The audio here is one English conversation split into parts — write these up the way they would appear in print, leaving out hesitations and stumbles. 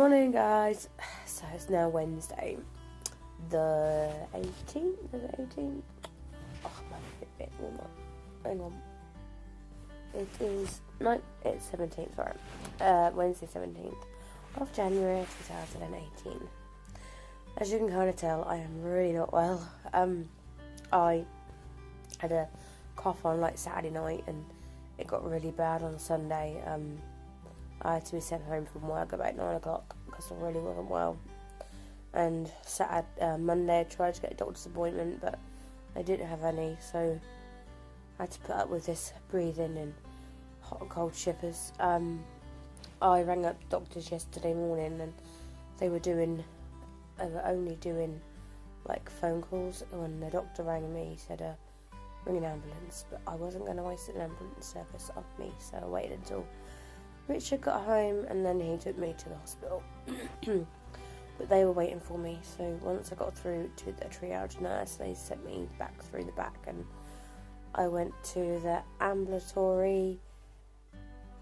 Morning, guys. So it's now Wednesday, the 18th. Is it 18th? Oh, my Fitbit will not. Hang on. It's 17th. Sorry, Wednesday 17th of January 2018. As you can kind of tell, I am really not well. I had a cough on Saturday night, and it got really bad on Sunday. I had to be sent home from work about 9 o'clock because I really wasn't well. And Monday I tried to get a doctor's appointment, but I didn't have any, so I had to put up with this breathing and hot and cold shivers. I rang up doctors yesterday morning, and they were only doing phone calls. And when the doctor rang me, he said, ring an ambulance, but I wasn't going to waste an ambulance service on me, so I waited until Richard got home, and then he took me to the hospital. But they were waiting for me, so once I got through to the triage nurse, they sent me back through the back, and I went to the ambulatory,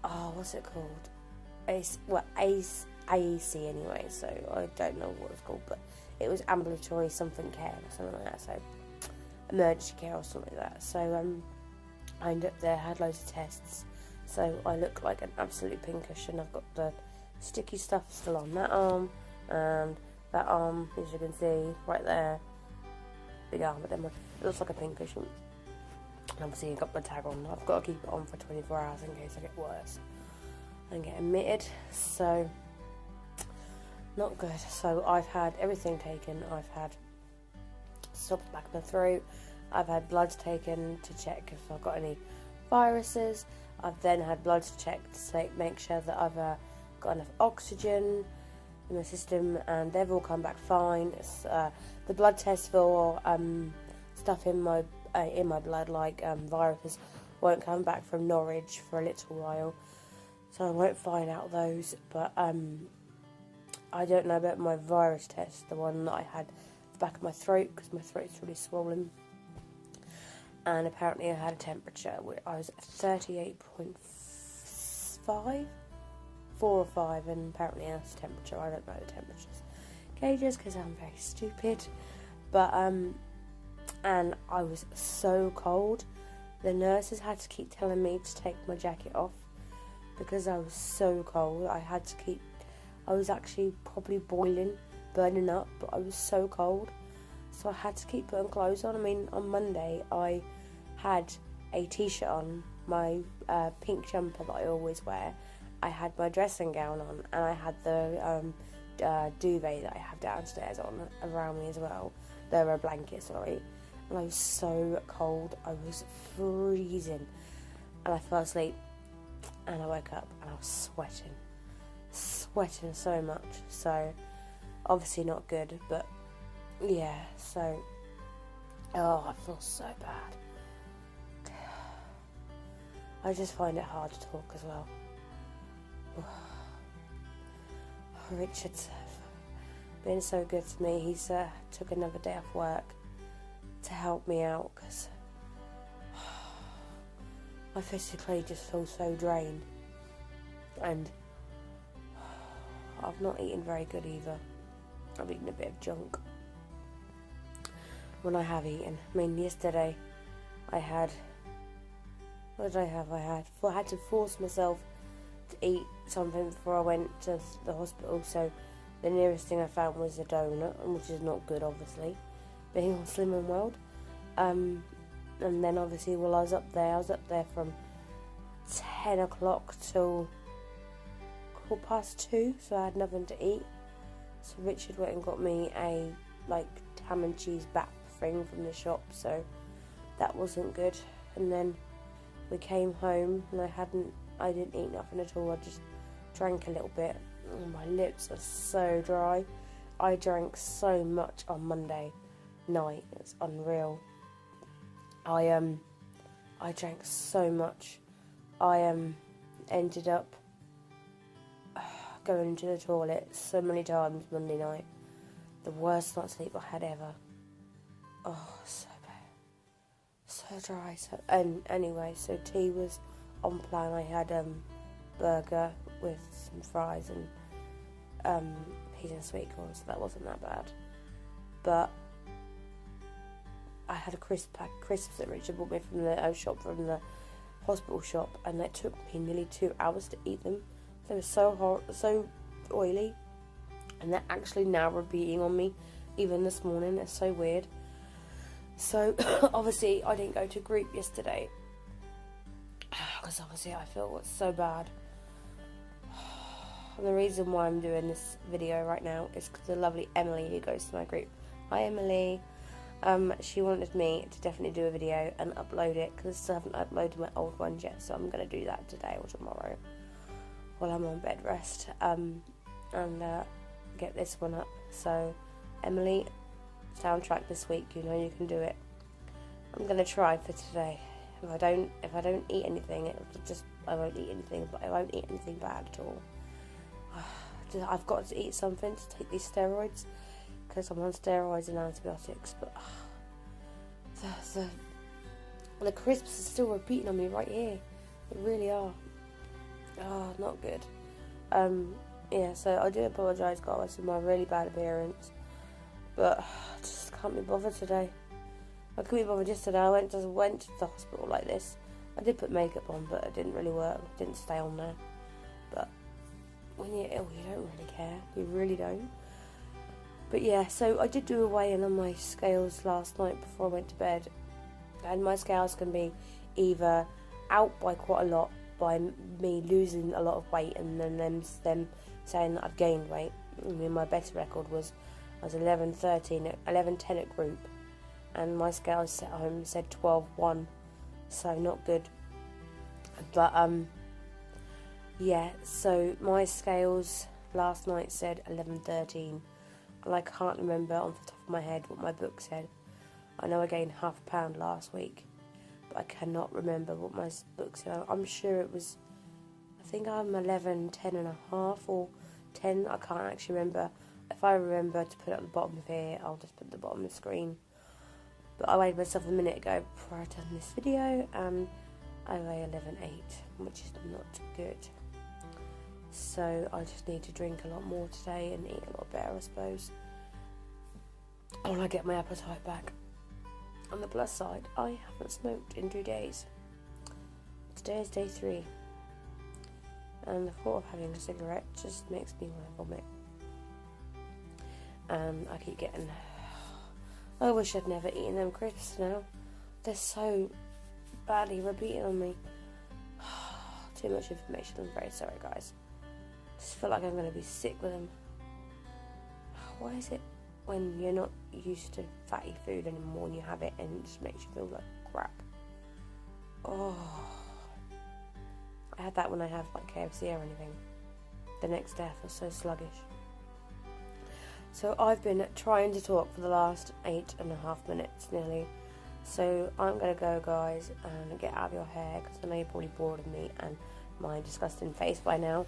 what's it called? AEC anyway, so I don't know what it's called, but it was ambulatory something care or something like that, so emergency care or something like that. So I ended up there, had loads of tests. So I look like an absolute pinkish, and I've got the sticky stuff still on that arm, and that arm, as you can see, right there, big arm, but then it looks like a pinkish. And obviously I've got my tag on. I've got to keep it on for 24 hours in case I get worse and get admitted, so not good. So I've had everything taken. I've had stopped back of my throat. I've had blood taken to check if I've got any viruses. I've then had blood checked to make sure that I've got enough oxygen in my system, and they've all come back fine. It's, the blood test for stuff in my blood, viruses, won't come back from Norwich for a little while, so I won't find out those. But I don't know about my virus test, the one that I had at the back of my throat, because my throat's really swollen. And apparently I had a temperature where I was 38.5, 4 or 5, and apparently that's the temperature. I don't know the temperatures gauges because I'm very stupid. But and I was so cold. The nurses had to keep telling me to take my jacket off because I was so cold. I was actually probably burning up, but I was so cold. So I had to keep putting clothes on. I mean, on Monday, I had a t-shirt on, my pink jumper that I always wear. I had my dressing gown on, and I had the duvet that I have downstairs on around me as well. A blanket, sorry. And I was so cold. I was freezing. And I fell asleep, and I woke up, and I was sweating so much. So, obviously not good, but yeah, so, I feel so bad. I just find it hard to talk as well. Richard's been so good to me. He's took another day off work to help me out, because I physically just feel so drained, and I've not eaten very good either. I've eaten a bit of junk when I have eaten. I mean, yesterday I had, what did I have? I had to force myself to eat something before I went to the hospital, so the nearest thing I found was a donut, which is not good, obviously, being on Slim and World. And then obviously while I was up there from 10 o'clock till 2:15, so I had nothing to eat. So Richard went and got me a ham and cheese bap thing from the shop, so that wasn't good. And then we came home, and I didn't eat nothing at all. I just drank a little bit, and my lips are so dry. I drank so much on Monday night, it's unreal. I drank so much. I ended up going into the toilet so many times Monday night. The worst night's sleep I had ever. Oh, so bad. So dry. And anyway, so tea was on plan. I had burger with some fries and peas and sweet corn, so that wasn't that bad. But I had a crisps that Richard bought me from the hospital shop, and it took me nearly 2 hours to eat them. They were so hot, so oily, and they're actually now repeating on me even this morning. It's so weird. So obviously I didn't go to group yesterday because obviously I feel it's so bad. And the reason why I'm doing this video right now is because the lovely Emily, who goes to my group, hi Emily, she wanted me to definitely do a video and upload it, because I still haven't uploaded my old ones yet, so I'm going to do that today or tomorrow while I'm on bed rest, and get this one up. So Emily, soundtrack this week, you know you can do it. I'm going to try for today. If I don't eat anything, I won't eat anything, but I won't eat anything bad at all. I've got to eat something to take these steroids, because I'm on steroids and antibiotics, but the crisps are still repeating on me right here. They really are. Oh, not good. Yeah, so I do apologise, guys, for my really bad appearance, but I just can't be bothered today. I couldn't be bothered yesterday. I went to the hospital like this. I did put makeup on, but it didn't really work. It didn't stay on there. But when you're ill, you don't really care. You really don't. But yeah, so I did do a weigh-in on my scales last night before I went to bed, and my scales can be either out by quite a lot by me losing a lot of weight, and then them saying that I've gained weight. I mean, my best record was I was 11:10 at group, and my scales at home said 12:1, so not good. But yeah, so my scales last night said 11:13. And I can't remember on the top of my head what my book said. I know I gained half a pound last week, but I cannot remember what my book said. I'm sure it was, I think I'm 11:10 and a half or 10. I can't actually remember. If I remember to put it at the bottom of here, I'll just put it at the bottom of the screen. But I weighed myself a minute ago before I done this video, and I weigh 11.8, which is not good. So I just need to drink a lot more today and eat a lot better, I suppose. I want to get my appetite back. On the plus side, I haven't smoked in 2 days. Today is day 3. And the thought of having a cigarette just makes me want to vomit. And I keep getting... I wish I'd never eaten them crisps now. They're so badly repeating on me. Too much information. I'm very sorry, guys. I just feel like I'm going to be sick with them. Why is it when you're not used to fatty food anymore and you have it and it just makes you feel like crap? Oh, I had that when I have like KFC or anything. The next day I feel so sluggish. So I've been trying to talk for the last 8.5 minutes nearly. So I'm going to go, guys, and get out of your hair, because I know you're probably bored of me and my disgusting face by now.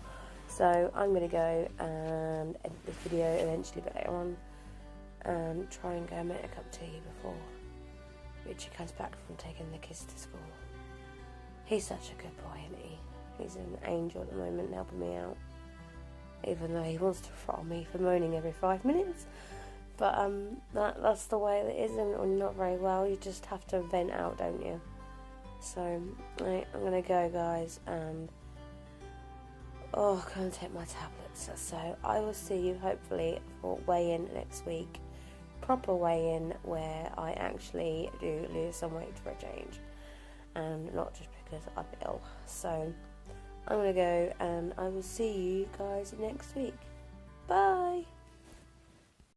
So I'm going to go and edit this video eventually, but later on, and try and go make a cup of tea before Richard comes back from taking the kids to school. He's such a good boy, isn't he? He's an angel at the moment, helping me out, even though he wants to throttle me for moaning every 5 minutes. But that's the way it is, and when you're not very well, you just have to vent out, don't you? So right, I'm going to go, guys, and go and take my tablets. So I will see you hopefully for weigh-in next week. Proper weigh-in where I actually do lose some weight for a change, and not just because I'm ill. So I'm going to go, and I will see you guys next week. Bye!